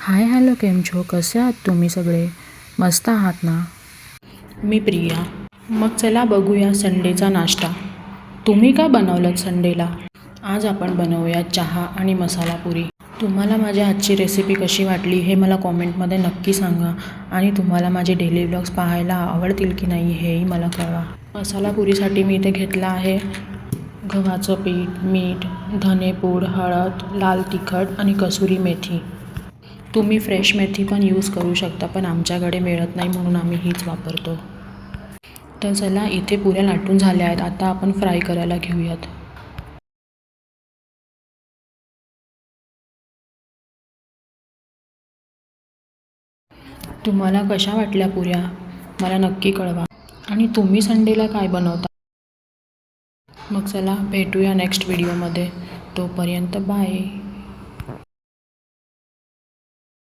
Hi hello केम छो, कसे आहात तुम्ही सगळे? मस्त आहात ना? मी प्रिया. मग चला बघूया संडेचा नाश्ता. तुम्ही काय बनवलं संडेला? आज आपण बनवूया चहा आणि मसाला पुरी. तुम्हाला माझ्या आजची रेसिपी कशी वाटली हे मला कॉमेंटमध्ये नक्की सांगा. आणि तुम्हाला माझे डेली व्लॉग्स पाहायला आवडतील की नाही हेही मला कळवा. मसाला पुरीसाठी मी इथे घेतला आहे गव्हाचं पीठ, मीठ, धनेपूड, हळद, लाल तिखट आणि कसुरी मेथी. तुम्ही फ्रेश मेथी पण यूज करू शकता, पण आमच्याकडे मिळत नाही म्हणून आम्ही हीच वापरतो. तर चला, इथे पुऱ्या लाटून झाल्या आहेत. आता आपण फ्राय करायला घेऊयात. तुम्हाला कशा वाटल्या पुऱ्या मला नक्की कळवा. आणि तुम्ही संडेला काय बनवता? मग चला भेटूया नेक्स्ट व्हिडिओमध्ये. तोपर्यंत बाय.